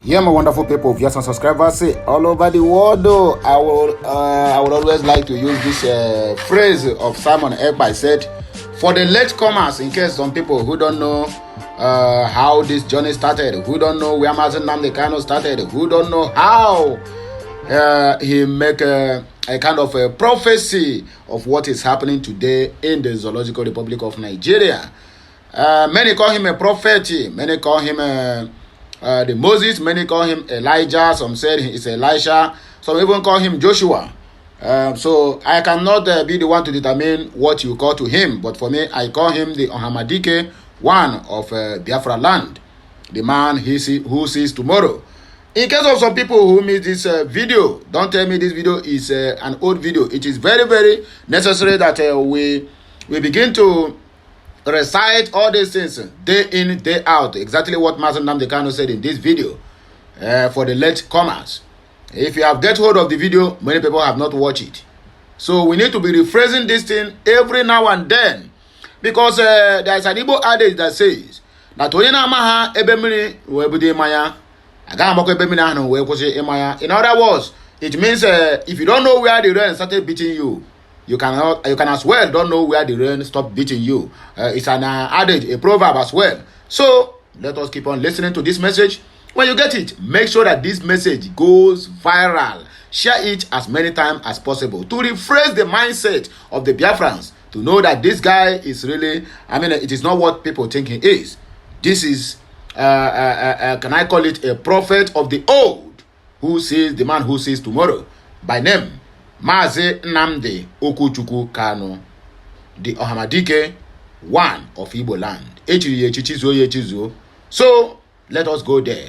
Yeah, my wonderful people, viewers and subscribers all over the world. I would always like to use this phrase of Simon Ekpa said, for the latecomers, in case some people who don't know how this journey started, who don't know where Mazi Nnamdi Kanu started, who don't know how he make a kind of a prophecy of what is happening today in the Zoological Republic of Nigeria. Many call him a prophet, many call him the Moses, many call him Elijah, some said it's Elisha, some even call him Joshua. So I cannot be the one to determine what you call to him, but for me, I call him the Ohamadike one of Biafra land, the man who sees tomorrow. In case of some people who miss this video, don't tell me this video is an old video. It is very, very necessary that we begin to recite all these things day in, day out. Exactly what Mazi Nnamdi Kanu said in this video for the latecomers. If you have get hold of the video, many people have not watched it. So we need to be rephrasing this thing every now and then. Because there is an Igbo adage that says, that in other words, it means if you don't know where the rain started beating you, you can as well don't know where the rain stopped beating you. It's an adage, a proverb as well. So let us keep on listening to this message. When you get it, make sure that this message goes viral. Share it as many times as possible to rephrase the mindset of the Biafrans, to know that this guy is really, it is not what people think he is. This is, can I call it a prophet of the old, who sees the man who sees tomorrow, by name Mazi Nnamdi Okuchukwu Kanu, the Ohamadike one of Igbo land. So let us go there.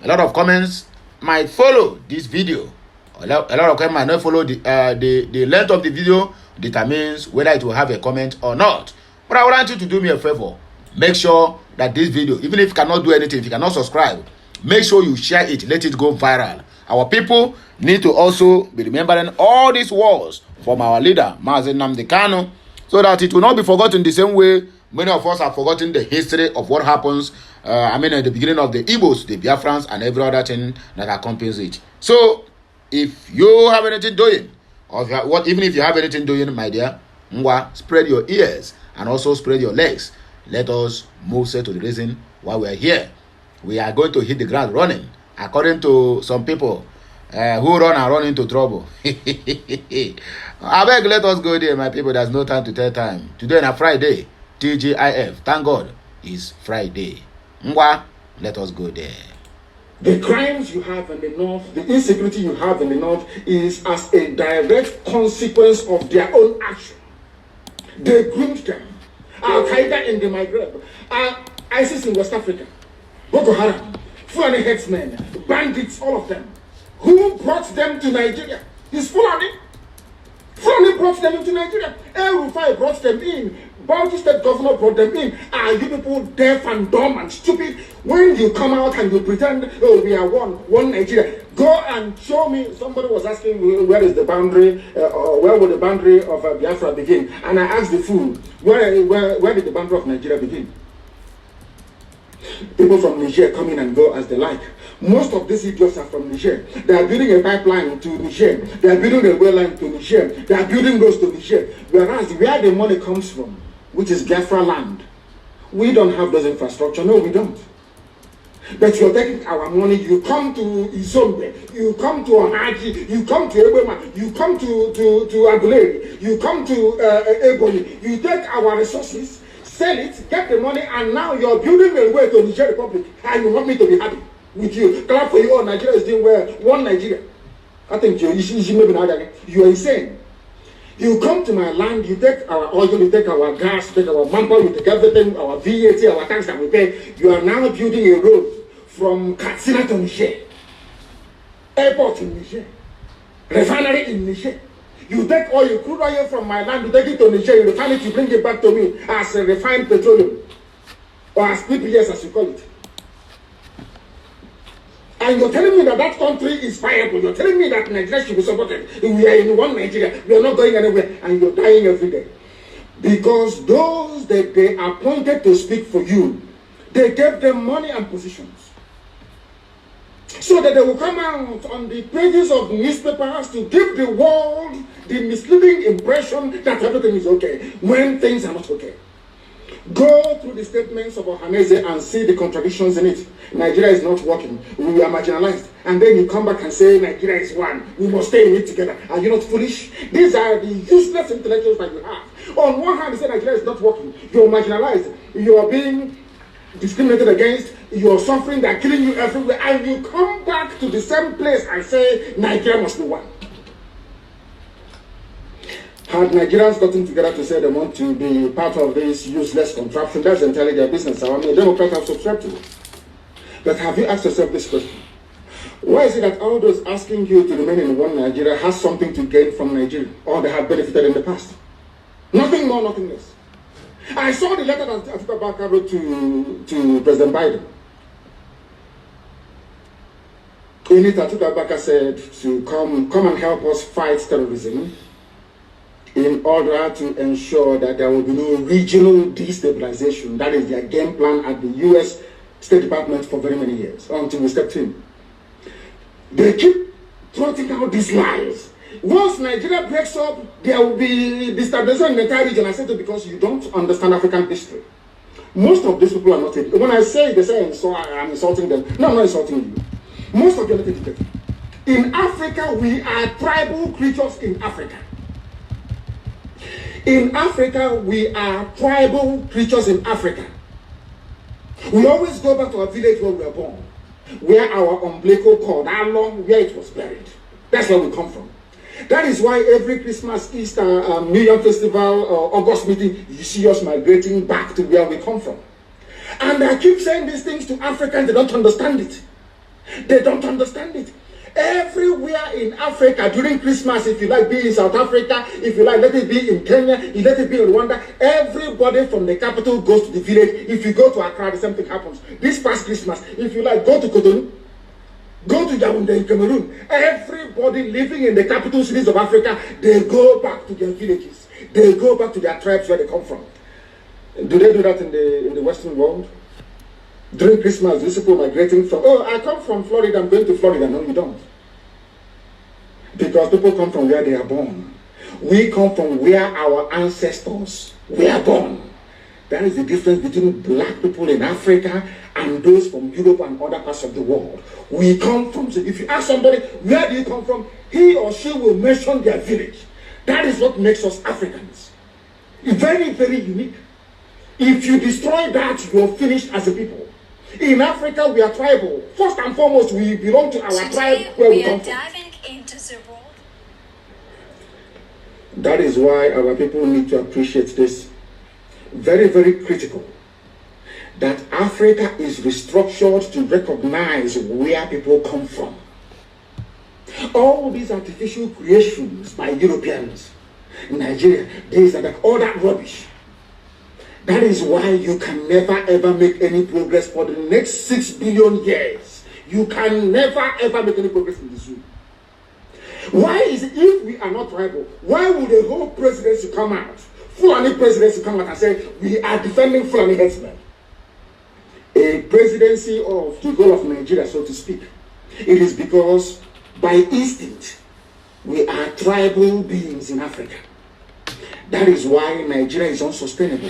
A lot of comments might follow this video. A lot of comments might not follow the length of the video determines whether it will have a comment or not. But I would want you to do me a favor. Make sure that this video, even if you cannot do anything, if you cannot subscribe, make sure you share it, let it go viral. Our people need to also be remembering all these wars from our leader, Mazi Nnamdi Kanu, so that it will not be forgotten the same way many of us have forgotten the history of what happens, at the beginning of the Igbos, the Biafrans, and every other thing that accompanies it. So, if you have anything doing, or even if you have anything doing, my dear, spread your ears and also spread your legs. Let us move straight to the reason why we are here. We are going to hit the ground running, according to some people who run into trouble. I beg, let us go there, my people. There's no time to tell time. Today on a Friday, TGIF. Thank God, it's Friday. Let us go there. The crimes you have in the north, the insecurity you have in the north is as a direct consequence of their own action. They groomed them. Al-Qaeda in the Maghreb, ISIS in West Africa, Boko Haram, Fulani headsmen, bandits, all of them. Who brought them to Nigeria? It's Fulani. Fulani brought them into Nigeria. El Rufai brought them in. Bauchi State Governor brought them in. Are you people deaf and dumb and stupid? When you come out and you pretend, oh, we are one Nigeria, go and show me. Somebody was asking where is the boundary, where will the boundary of Biafra begin? And I asked the fool, where did the boundary of Nigeria begin? People from Niger come in and go as they like. Most of these idiots are from Niger. They are building a pipeline to Niger. They are building a well line to Niger. They are building roads to Niger. Whereas where the money comes from, which is Biafra land, we don't have those infrastructure. No, we don't. But you're taking our money. You come to Izombe, you come to Onaji, you come to Ebema, you come to Aguleri, you come to Ebony. You take our resources, sell it, get the money, and now you're building a way to Niger Republic, and you want me to be happy with you. Clap for you. Oh, Nigeria is doing well. One Nigeria. I think you are insane. You come to my land, you take our oil, you take our gas, you take our manpower, you take everything, our VAT, our tax that we pay. You are now building a road from Katsina to Niger, airport in Niger, refinery in Niger. You take oil, crude oil from my land, you take it to Niger, you refine it, you bring it back to me as a refined petroleum, or as PPS as you call it. And you're telling me that that country is viable. You're telling me that Nigeria should be supported. We are in one Nigeria. We are not going anywhere. And you're dying every day. Because those that they appointed to speak for you, they gave them money and positions. So that they will come out on the pages of newspapers to give the world the misleading impression that everything is okay when things are not okay. Go through the statements of Ohaneze and see the contradictions in it. Nigeria is not working. We are marginalized. And then you come back and say Nigeria is one. We must stay in it together. Are you not foolish? These are the useless intellectuals that you have. On one hand, you say Nigeria is not working. You're marginalized. You are being discriminated against. You are suffering. They are killing you everywhere. And you come back to the same place and say Nigeria must be one. Had Nigerians gotten together to say they want to be part of this useless contraption, that's entirely their business. I mean, Democrats have subscribed to it. But have you asked yourself this question? Why is it that all those asking you to remain in one Nigeria has something to gain from Nigeria, or they have benefited in the past? Nothing more, nothing less. I saw the letter that Atiku Abubakar wrote to President Biden. In it, Atiku Abubakar said to come and help us fight terrorism, in order to ensure that there will be no regional destabilization. That is their game plan at the U.S. State Department for very many years, until we stepped in. They keep trotting out these lies. Once Nigeria breaks up, there will be destabilization in the entire region. I said it because you don't understand African history. Most of these people are not educated. When I say they say I'm insulting them, no, I'm not insulting you. Most of you are not educated. In Africa, we are tribal creatures in Africa. In Africa, we are tribal creatures in Africa. We always go back to our village where we were born, where our umbilical cord, how long, where it was buried. That's where we come from. That is why every Christmas, Easter, New Year Festival, August meeting, you see us migrating back to where we come from. And I keep saying these things to Africans, they don't understand it. They don't understand it. Everywhere in Africa during Christmas, if you like, be in South Africa, if you like, let it be in Kenya, let it be in Rwanda, everybody from the capital goes to the village. If you go to Accra, the same thing happens. This past Christmas, if you like, go to Cotonou, go to Yaoundé in Cameroon. Everybody living in the capital cities of Africa, they go back to their villages. They go back to their tribes where they come from. Do they do that in the Western world? During Christmas, these people migrating from, oh, I come from Florida, I'm going to Florida. No, you don't. Because people come from where they are born. We come from where our ancestors were born. That is the difference between black people in Africa and those from Europe and other parts of the world. We come from, so if you ask somebody, where do you come from? He or she will mention their village. That is what makes us Africans. Very, very unique. If you destroy that, you're finished as a people. In Africa, we are tribal. First and foremost, we belong to our tribe where we come from. That is why our people need to appreciate this. Very, very critical. That Africa is restructured to recognize where people come from. All these artificial creations by Europeans, Nigeria, this and that, all that rubbish. That is why you can never ever make any progress for the next 6 billion years. You can never ever make any progress in the zoo. Why is it, if we are not tribal, why would the whole presidency come out, Fulani presidency come out and say, we are defending Fulani headsmen? A presidency of the goal of Nigeria, so to speak. It is because by instinct, we are tribal beings in Africa. That is why Nigeria is unsustainable.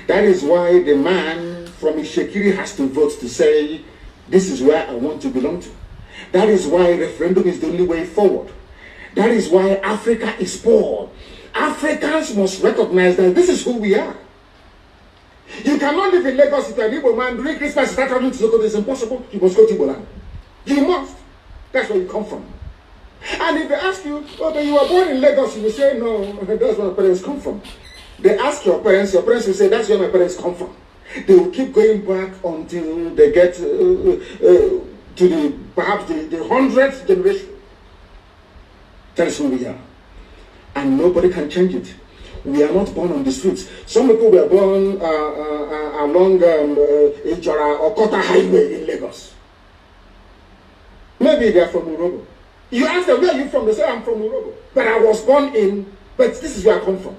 That is why the man from Ishekiri has to vote to say, this is where I want to belong to. That is why referendum is the only way forward. That is why Africa is poor. Africans must recognize that this is who we are. You cannot live in Lagos if you're an Igbo man. During Christmas, start traveling to Sokoto. It's impossible. You must go to Igbo land. You must. That's where you come from. And if they ask you, oh, but you were born in Lagos, you will say, no, that's where my parents come from. They ask your parents will say, that's where my parents come from. They will keep going back until they get to perhaps the 100th generation. That is who we are. And nobody can change it. We are not born on the streets. Some people were born along Ijora or Kota Highway in Lagos. Maybe they are from Urobo. You ask them, where are you from? They say, I'm from Urobo. But I was born in, but this is where I come from.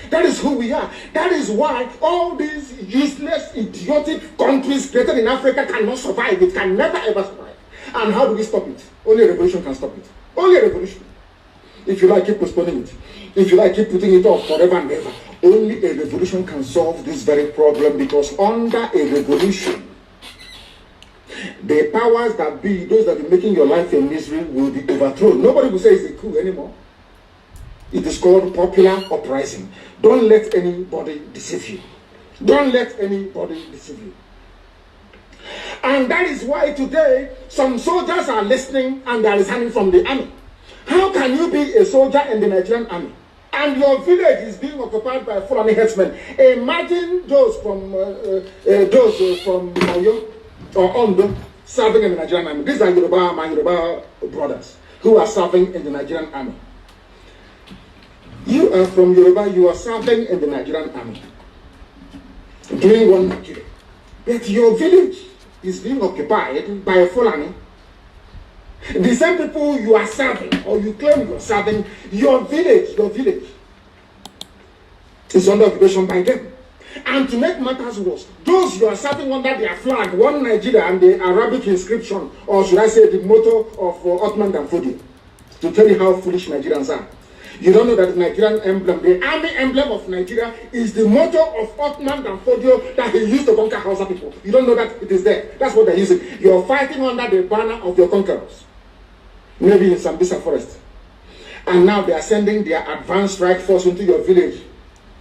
That is who we are. That is why all these useless, idiotic countries created in Africa cannot survive. It can never ever survive. And how do we stop it? Only a revolution can stop it. Only a revolution. If you like, keep postponing it. If you like, keep putting it off forever and ever. Only a revolution can solve this very problem, because under a revolution, the powers that be, those that are making your life a misery, will be overthrown. Nobody will say it's a coup anymore. It is called popular uprising. Don't let anybody deceive you. Don't let anybody deceive you. And that is why today some soldiers are listening and they are resigning from the army. How can you be a soldier in the Nigerian army and your village is being occupied by Fulani herdsmen? Imagine those from Oyo or Ondo serving in the Nigerian army. These are my Yoruba brothers who are serving in the Nigerian army. You are from Yoruba, you are serving in the Nigerian army, doing one Nigeria. But your village is being occupied by a Fulani. The same people you are serving, or you claim you are serving, your village is under occupation by them. And to make matters worse, those you are serving under their flag, one Nigeria and the Arabic inscription, or should I say the motto of Ottoman Danfodio, to tell you how foolish Nigerians are. You don't know that the Nigerian emblem, the army emblem of Nigeria, is the motto of Ottoman Danfodio that he used to conquer Hausa people. You don't know that it is there. That's what they're using. You're fighting under the banner of your conquerors. Maybe in Sambisa forest. And now they are sending their advanced strike force into your village.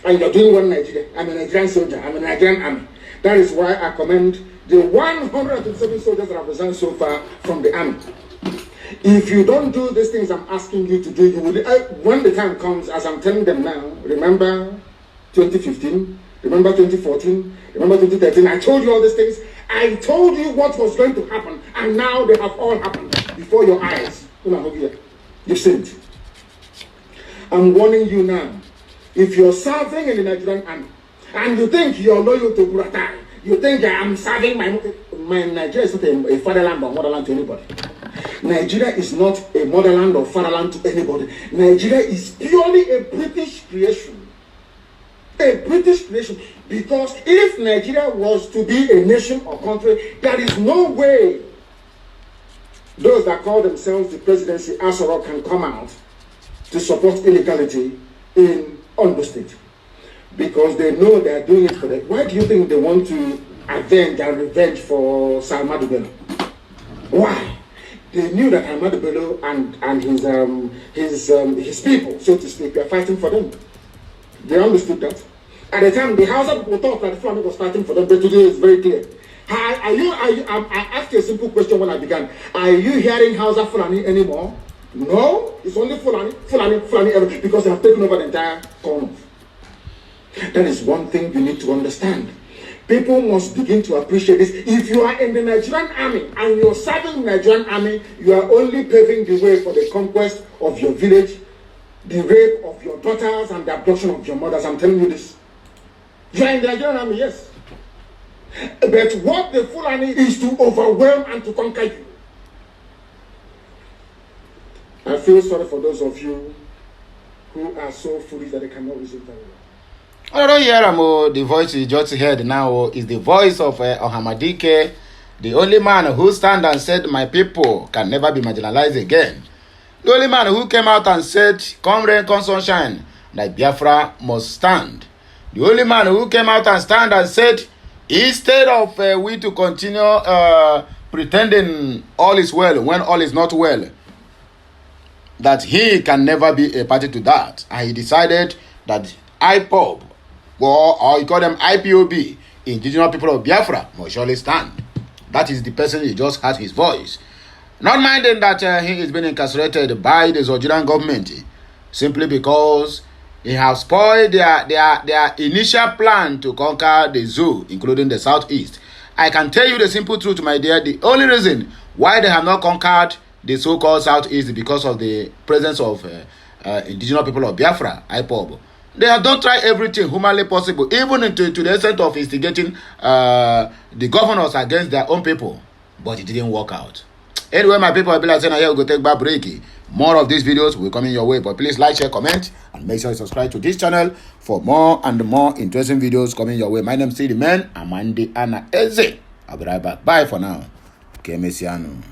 And you're doing one Nigeria. I'm a Nigerian soldier. I'm a Nigerian army. That is why I commend the 127 soldiers that have resigned so far from the army. If you don't do these things I'm asking you to do, you will, when the time comes, as I'm telling them now, remember 2015, remember 2014, remember 2013, I told you all these things. I told you what was going to happen, and now they have all happened before your eyes. You've seen it. I'm warning you now. If you're serving in the Nigerian army, and you think you're loyal to Buratai, you think I'm serving my Nigeria is not a fatherland or motherland to anybody. Nigeria is not a motherland or fatherland to anybody. Nigeria is purely a British creation. A British creation. Because if Nigeria was to be a nation or country, there is no way those that call themselves the presidency Asoro can come out to support illegality in Ondo State. Because they know they are doing it for them. Why do you think they want to avenge and revenge for Ahmadu Bello? Why? They knew that Ahmadu Bello and his people, so to speak, were fighting for them. They understood that. At the time, the Hausa people thought that the Fulani was fighting for them, but today it's very clear. I asked you a simple question when I began. Are you hearing Hausa Fulani anymore? No, it's only Fulani, because they have taken over the entire corner. That is one thing you need to understand. People must begin to appreciate this. If you are in the Nigerian army and you're serving the Nigerian army, you are only paving the way for the conquest of your village, the rape of your daughters, and the abduction of your mothers. I'm telling you this. You are in the Nigerian army, yes. But what the Fulani is to overwhelm and to conquer you. I feel sorry for those of you who are so foolish that they cannot reason very well. I don't hear the voice you just heard now is the voice of Ohamadike, the only man who stand and said, my people can never be marginalized again. The only man who came out and said, come rain, come sunshine, that Biafra must stand. The only man who came out and stand and said, instead of we to continue pretending all is well when all is not well, that he can never be a party to that. And he decided that IPOB, or you call them IPOB, Indigenous People of Biafra, must surely stand. That is the person he just had his voice. Not minding that he is being incarcerated by the Nigerian government simply because he has spoiled their initial plan to conquer the zoo, including the southeast. I can tell you the simple truth, my dear. The only reason why they have not conquered the so-called southeast is because of the presence of Indigenous People of Biafra, IPOB. They have done try everything humanly possible, even to the extent of instigating the governors against their own people. But it didn't work out. Anyway, my people, I'll be like saying, here we go take back break. More of these videos will come in your way. But please like, share, comment, and make sure you subscribe to this channel for more and more interesting videos coming your way. My name is the man, Amandi Ana Eze. I'll be right back. Bye for now. Kemesiano.